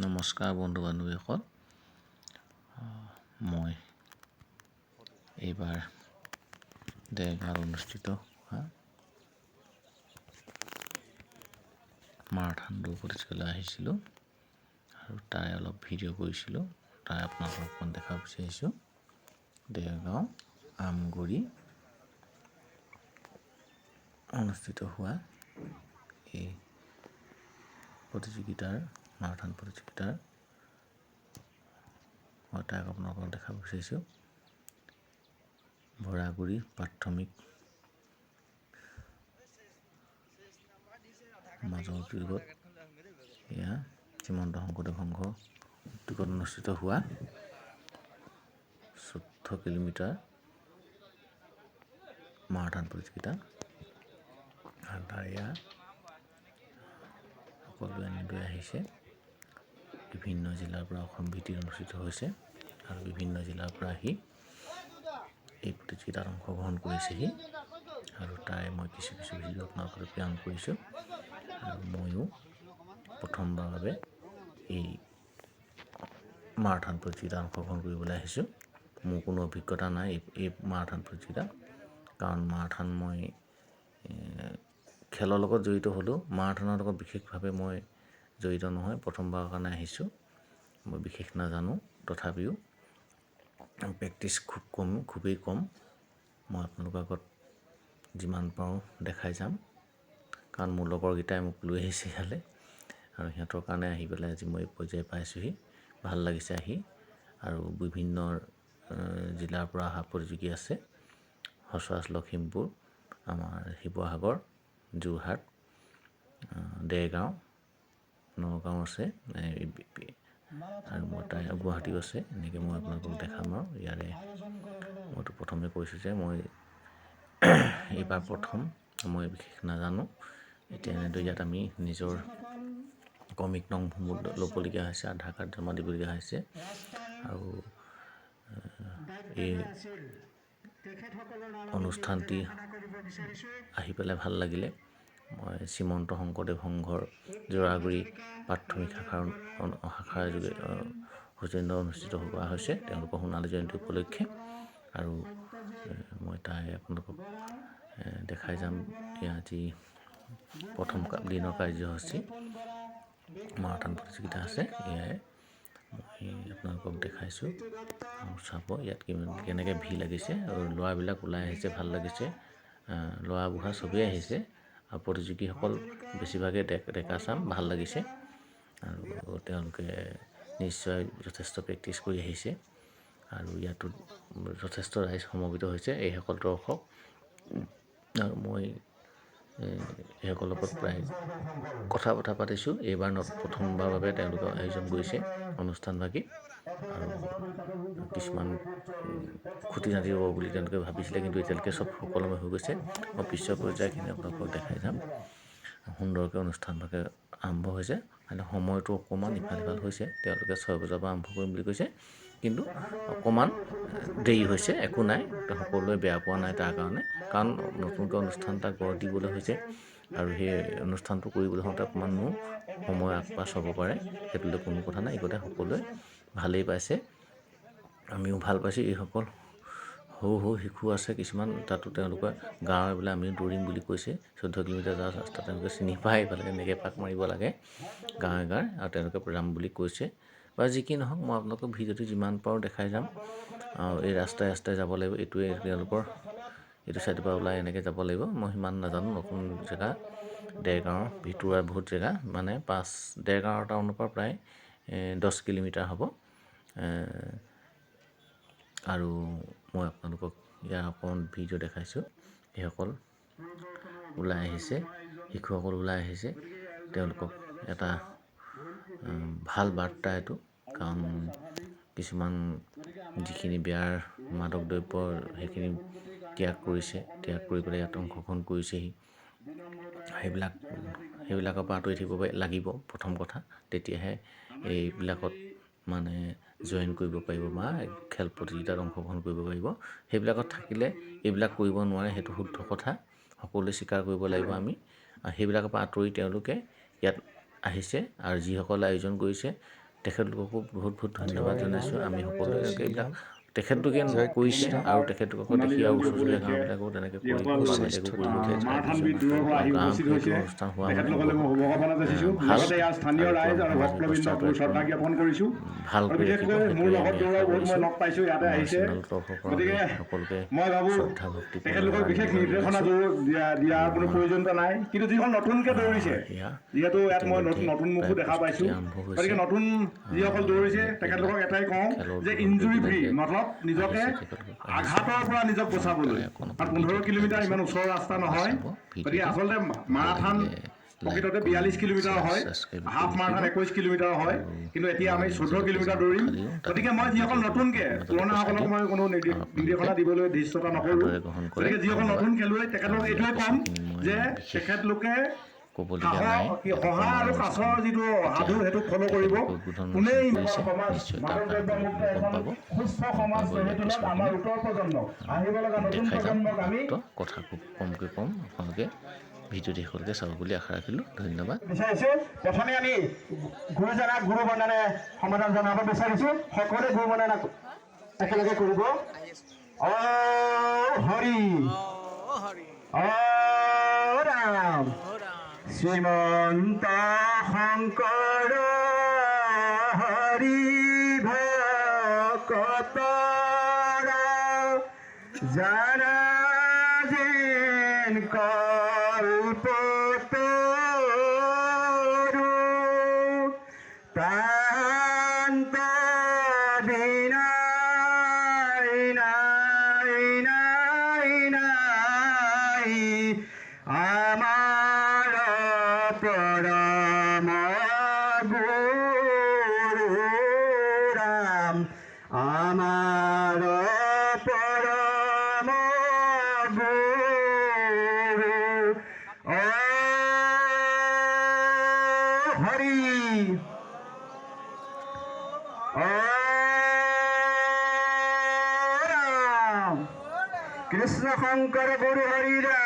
নমস্কাৰ বন্ধু বান্ধৱীসকল, মই এইবাৰ দেৰগাঁৱত অনুষ্ঠিত হোৱা মাৰাথান দৌৰ প্ৰতিযোগিতালৈ আহিছিলোঁ আৰু তাৰে অলপ ভিডিঅ' কৰিছিলোঁ। তাই আপোনালোকক অকণ দেখাব বিচাৰিছোঁ। দেৰগাঁও আমগুৰি অনুষ্ঠিত হোৱা এই প্ৰতিযোগিতাৰ মাৰাথান প্ৰতিযোগিতাৰ মই তাক আপোনালোকক দেখাব বিচাৰিছোঁ। বৰাগুৰি প্ৰাথমিক মাজৰ উদ্যোগত এয়া শ্ৰীমন্ত শংকৰদেৱ সংঘ উদ্যোগত অনুষ্ঠিত হোৱা 14 কিলোমিটাৰ মাৰাথান প্ৰতিযোগিতা। আৰু তাৰ এয়া সকলোৱে এনেদৰে আহিছে। বিভিন্ন জিলাৰ পৰা অসম ভিত্তিত অনুষ্ঠিত হৈছে আৰু বিভিন্ন জিলাৰ পৰা আহি এই প্ৰতিযোগিতাত অংশগ্ৰহণ কৰিছেহি। আৰু তাই মই কিছু ভিডিঅ' আপোনালোকলৈ প্ৰেৰণ কৰিছোঁ। আৰু ময়ো প্ৰথমবাৰৰ বাবে এই মাৰাথান প্ৰতিযোগিতাত অংশগ্ৰহণ কৰিবলৈ আহিছোঁ। মোৰ কোনো অভিজ্ঞতা নাই এই মাৰাথান প্ৰতিযোগিতাত, কাৰণ মাৰাথান মই খেলৰ লগত জড়িত হ'লেও মাৰাথানৰ লগত বিশেষভাৱে মই জড়িত নহয়। প্ৰথমবাৰৰ কাৰণে আহিছোঁ, মই বিশেষ নাজানো। তথাপিও প্ৰেক্টিছ খুবেই কম। মই আপোনালোকৰ আগত যিমান পাৰোঁ দেখাই যাম, কাৰণ মোৰ লগৰকেইটাই মোক লৈ আহিছে ইয়ালৈ আৰু সিহঁতৰ কাৰণে আহি পেলাই আজি মই এই পৰ্যায় পাইছোঁহি। ভাল লাগিছে আহি। আৰু বিভিন্ন জিলাৰ পৰা অহা প্ৰতিযোগী আছে। সচৰাচ লখিমপুৰ, আমাৰ শিৱসাগৰ, যোৰহাট, দেৰগাঁও, নগাঁও আছে আৰু মই তাই গুৱাহাটীও আছে। এনেকৈ মই আপোনালোকক দেখাম। আৰু ইয়াৰে মইতো প্ৰথমে কৈছোঁ যে মই এইবাৰ প্ৰথম, মই বিশেষ নাজানো। এতিয়া এনেদৰে ইয়াত আমি নিজৰ ক্ৰমিক নংসমূহ ল'বলগীয়া হৈছে, আধাৰ কাৰ্ড জমা দিবলগীয়া হৈছে। আৰু এই অনুষ্ঠানটি আহি পেলাই ভাল লাগিলে। মই শ্ৰীমন্ত শংকৰদেৱ সংঘৰ জৰাগুৰি প্ৰাথমিক শাখাৰ যোগে সৌজন্য অনুষ্ঠিত হোৱা হৈছে তেওঁলোকৰ সোণালী জয়ন্তী উপলক্ষে। আৰু মই তাই আপোনালোকক দেখাই যাম। আজি প্ৰথম দিনৰ কাৰ্যসূচী মাৰাথান প্ৰতিযোগিতা আছে। এয়াই মই আপোনালোকক দেখাইছোঁ। চাব ইয়াত কেনেকৈ ভিৰ লাগিছে আৰু ল'ৰাবিলাক ওলাই আহিছে, ভাল লাগিছে। ল'ৰা বুঢ়া চবেই আহিছে আৰু প্ৰতিযোগীসকল বেছিভাগে ডেকা চাম, ভাল লাগিছে। আৰু তেওঁলোকে নিশ্চয় যথেষ্ট প্ৰেক্টিছ কৰি আহিছে। আৰু ইয়াতো যথেষ্ট ৰাইজ সমবেত হৈছে, এইসকল দৰ্শক। আৰু মই এইসকলৰ লগত প্ৰায় কথা বতৰা পাতিছোঁ। এইবাৰ প্ৰথমবাৰৰ বাবে তেওঁলোকে আয়োজন কৰিছে অনুষ্ঠানভাগী। আৰু কিছুমান খুঁটি নাটি হ'ব বুলি তেওঁলোকে ভাবিছিলে, কিন্তু এতিয়ালৈকে চব সুকলমে হৈ গৈছে। মই পিছৰ পৰ্যায়খিনি আপোনালোকক দেখাই যাম। সুন্দৰকৈ অনুষ্ঠানভাগে আৰম্ভ হৈছে। মানে সময়টো অকণমান ইফাল সিফাল হৈছে। তেওঁলোকে 6 বজাৰ পৰা আৰম্ভ কৰিম বুলি কৈছে, কিন্তু অকণমান দেৰি হৈছে। একো নাই, সকলোৱে বেয়া পোৱা নাই তাৰ কাৰণে। কাৰণ নতুনকৈ অনুষ্ঠান এটা গঢ় দিবলৈ হৈছে আৰু সেই অনুষ্ঠানটো কৰিবলৈ হওঁতে অকণমানো সময় আগপাছ হ'ব পাৰে। সেইটোলৈ কোনো কথা নাই। এইগতে সকলোৱে ভালেই পাইছে, আমিও ভাল পাইছোঁ। এইসকল সৰু সৰু শিশু আছে কিছুমান, তাতো তেওঁলোকে গাঁৱৰ বোলে আমিও দৌৰিম বুলি কৈছে। 14 কিলোমিটাৰ যোৱা ৰাস্তা তেওঁলোকে চিনি পায়, এইফালে এনেকৈ পাক মাৰিব লাগে গাঁৱে গাঁৱে, আৰু তেওঁলোকে যাম বুলি কৈছে। বা যি কি নহওক, মই আপোনালোকক ভিডিঅ'টো যিমান পাৰোঁ দেখাই যাম। আৰু এই ৰাস্তাই ৰাস্তাই যাব লাগিব। এইটোৱে তেওঁলোকৰ এইটো চাইডৰ পৰা ওলাই এনেকৈ যাব লাগিব। মই সিমান নাজানো, নতুন জেগা। দেৰগাঁৱৰ ভিতৰুৱা বহুত জেগা, মানে দেৰগাঁৱৰ টাউনৰ পৰা প্ৰায় 10 কিলোমিটাৰ হ'ব। আৰু মই আপোনালোকক ইয়াৰ অকণমান ভিডিঅ' দেখাইছোঁ। এইসকল ওলাই আহিছে, শিশুসকল ওলাই আহিছে। তেওঁলোকক এটা ভাল বাৰ্তা এইটো, কাৰণ কিছুমান যিখিনি বেয়াৰ মাদক দ্ৰব্যৰ সেইখিনি ত্যাগ কৰিছে, ত্যাগ কৰি পেলাই ইয়াত অংশগ্ৰহণ কৰিছেহি। সেইবিলাকৰ পৰা আঁতৰি থাকিব লাগিব প্ৰথম কথা। তেতিয়াহে এইবিলাকত মানে জইন কৰিব পাৰিব বা খেল প্ৰতিযোগিতাত অংশগ্ৰহণ কৰিব পাৰিব। সেইবিলাকত থাকিলে এইবিলাক কৰিব নোৱাৰে, সেইটো শুদ্ধ কথা। সকলোৱে স্বীকাৰ কৰিব লাগিব আমি। আৰু সেইবিলাকৰ পৰা আঁতৰি তেওঁলোকে ইয়াত আহিছে। আৰু যিসকলে আয়োজন কৰিছে তেখেতলোককো বহুত বহুত ধন্যবাদ জনাইছোঁ। আমি সকলোৱে এইবিলাক তেখেতলোকে কৰিছে আৰু তেখেতলোকক দেখি আৰু ওচৰ চুবুৰীয়া গাঁওবিলাকো তেনেকৈ কৰিব বা বেলেগো কৰিবলৈ চাই দিছোঁ। আৰু গাঁৱত এইটো অনুষ্ঠান হোৱা মানে বহুত ভাল, আৰু ব্যৱস্থাটো একদম ভালকৈ ৰাখিব, সেইটোৱে আমি আশা কৰিছোঁ। মই চেনেলৰ তৰফৰ পৰা সকলোকে শ্ৰদ্ধা ভক্তি জনাইছোঁ। প্ৰয়োজনীয়তা নাই, কিন্তু যিখন নতুনকে দৌৰিছে, যিহেতু ইয়াত মই নতুন মুখো দেখা পাইছোঁ, গতিকে নতুন যিসকল দৌৰিছে তেখেতলোকক এটাই কওঁ যে ইঞ্জুৰি ফ্ৰী, মতলব নিজকে আঘাতৰ পৰা নিজক বচাবলৈ। কাৰণ 15 কিলোমিটাৰ ইমান ওচৰৰ ৰাস্তা নহয়, গতিকে আচলতে মাৰাথান প্ৰকৃততে 42 কিলোমিটাৰ হয়, হাফ মাৰাথান 21 কিলোমিটাৰ হয়, কিন্তু এতিয়া আমি 14 কিলোমিটাৰ দৌৰিম। গতিকে মই যিসকল নতুনকৈ পুৰণাসকলক মই কোনো নিৰ্দেশনা দিবলৈ ধৃষ্টতা নকৰোঁ। গতিকে যিসকল নতুন খেলুৱৈ তেখেতলোকক এইটোৱে ক'ম যে তেখেতলোকে সহায় আৰু কাছৰ যিটো সাধু সেইটো ফ'ল' কৰিব। কোনেই মাদকদ্ৰব্যমুক্ত এখন সুস্থ সমাজ গঢ়ি তোলাত আমাৰ উত্তৰ প্ৰজন্মক, আহিব লগা নতুন প্ৰজন্মক আমি কথা খুব কমকৈ কম, আপোনালোকে ভিডিঅ'টি সকলোকে চাব বুলি আশা ৰাখিলোঁ। ধন্যবাদ বিচাৰিছোঁ। প্ৰথমে আমি গুৰুজনাক গুৰু বন্দনে সমাধান জনাব বিচাৰিছোঁ। সকলোৱে গুৰু বন্দনা একেলগে কৰিব। অ হৰি, অ ৰাম, শ্ৰীমন্ত শংকৰ হৰি ভকত জানা যেন কল্পতৰু প্ৰান্ত বিনাই নাই নাই নাই আমাৰ পৰম গুৰু ৰাম, আমাৰ পৰম গুৰু অ হৰি, অ ৰাম, কৃষ্ণ শংকৰ গুৰু হৰি ৰাম,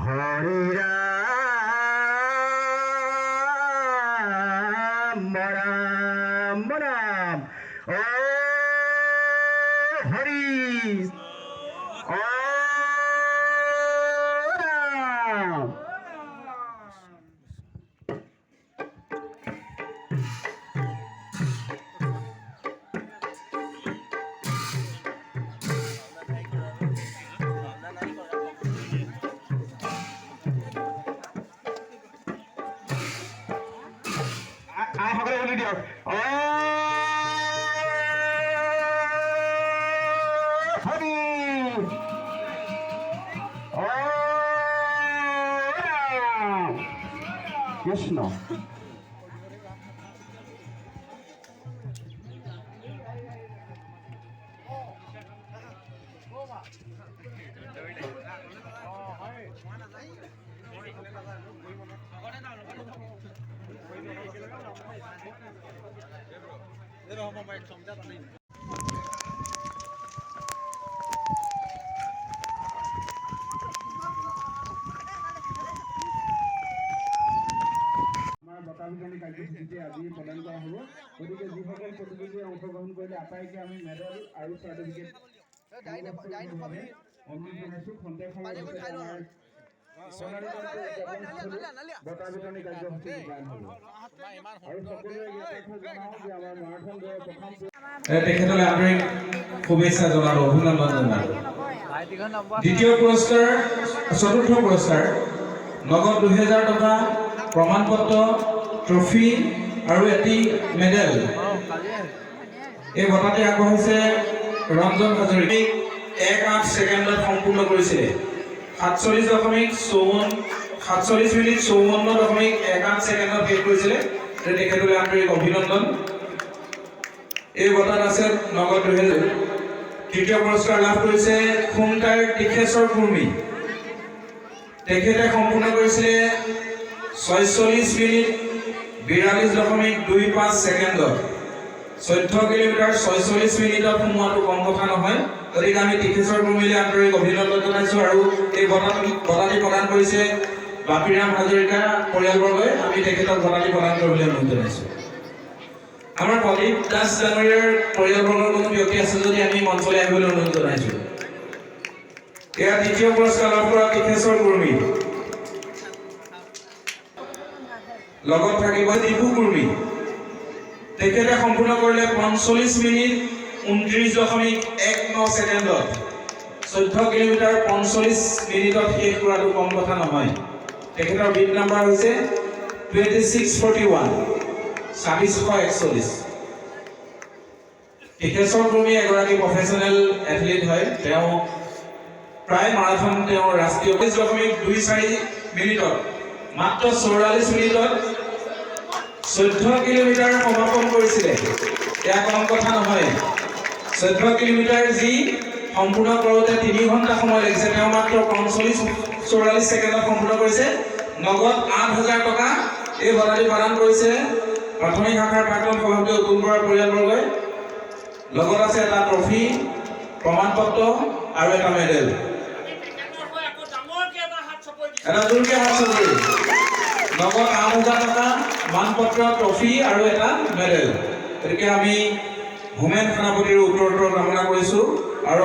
হৰি ৰাম, ৰাম ৰাম, অ হৰি, অ ৰাম। সকলে বুলি দিয়ক। হৰি, ৰাম, কৃষ্ণ। বঁটা বিতৰণী কাৰ্যসূচীতে আজি প্ৰদান কৰা হ'ব। গতিকে যিসকল প্ৰতিযোগীয়ে অংশগ্ৰহণ কৰিলে আটাইকে আমি মেডেল আৰু চাৰ্টিফিকেট অনুৰোধ জনাইছোঁ। খন্তেক সময় বঁটা বিতৰণী কাৰ্যসূচী ৰূপায়ণ হ'ব। আৰু সকলোৱে জনাওঁ যে আমাৰ মাৰাথন দৌৰৰ প্ৰথম তেখেতলৈ আন্তৰিক শুভেচ্ছা জনালোঁ, অভিনন্দন জনালোঁ। দ্বিতীয় পুৰস্কাৰ, চতুৰ্থ পুৰস্কাৰ নগদ 2000 টকা, প্ৰমাণপত্ৰ, ট্ৰফি আৰু এটি মেডেল। এই বঁটাটি আগবঢ়াইছে ৰঞ্জন হাজৰিকা। 1:08 ছেকেণ্ডত সম্পূৰ্ণ কৰিছে। 47 মিনিট 54.18 ছেকেণ্ডত শেষ কৰিছিলে। তেখেতলৈ আন্তৰিক অভিনন্দন। এই বঁটাত আছে নগদ 2000। তৃতীয় পুৰস্কাৰ লাভ কৰিছে খুমটাৰ টিকেশ্বৰ কুৰ্মী। তেখেতে সম্পূৰ্ণ কৰিছিলে 46 মিনিট 42.25 ছেকেণ্ডত। 14 কিলোমিটাৰ 46 মিনিটত সোমোৱাটো কম কথা নহয়। গতিকে আমি টিকেশ্বৰ কুৰ্মীলৈ আন্তৰিক অভিনন্দন জনাইছোঁ আৰু এই বঁটাটি প্ৰদান কৰিছে বাপিৰাম হাজৰিকা পৰিয়ালবৰ্গই। আমি তেখেতক বঁটাটি প্ৰদান কৰিবলৈ অনুৰোধ জনাইছোঁ। আমাৰ প্ৰদীপ দাস ডাঙৰীয়াৰ পৰিয়ালবৰ্গৰ কোনো ব্যক্তি আছে যদি আমি মঞ্চলৈ আহিবলৈ অনুৰোধ জনাইছোঁ। এয়া দ্বিতীয় পুৰস্কাৰ লাভ কৰা টিকেশ্বৰ কুৰ্মী। লগত থাকিব দীপু কুৰ্মী। তেখেতে সম্পূৰ্ণ কৰিলে 45 মিনিট 29.19 ছেকেণ্ডত। 14 কিলোমিটাৰ 45 মিনিটত শেষ কৰাটো কম কথা নহয়। তেখেতৰ বিট নাম্বাৰ হৈছে 2641 2641। টিকেশ্বৰ কুৰ্মী এগৰাকী প্ৰফেচনেল এথলিট হয়। তেওঁ প্ৰায় মাৰাথন তেওঁৰ ৰাষ্ট্ৰীয় 20.24 মিনিটত মাত্ৰ 44 মিনিটত 14 কিলোমিটাৰ সমাপন কৰিছিলে। এয়া কম কথা নহয়। 14 কিলোমিটাৰ যি সম্পূৰ্ণ কৰোঁতে 3 ঘণ্টা সময় লাগিছে, তেওঁ মাত্ৰ 45-44 ছেকেণ্ডত সম্পূৰ্ণ কৰিছে। নগদ 8,000 টকা এই বঁটাটি প্ৰদান কৰিছে প্ৰাথমিক শাখাৰ প্ৰাক্তন সভাপতি অতুল বৰাৰ পৰিয়ালবৰ্গই। লগত আছে এটা ট্ৰফি, প্ৰমাণপত্ৰ আৰু এটা মেডেল। এটা জোৰকে হাত চাপৰি। নগদ 8,000 টকা, মানপত্ৰ, ট্ৰফি আৰু এটা মেডেল। গতিকে আমি হোমেন সেনাপতিৰ উত্তৰোত্তৰ কামনা কৰিছোঁ আৰু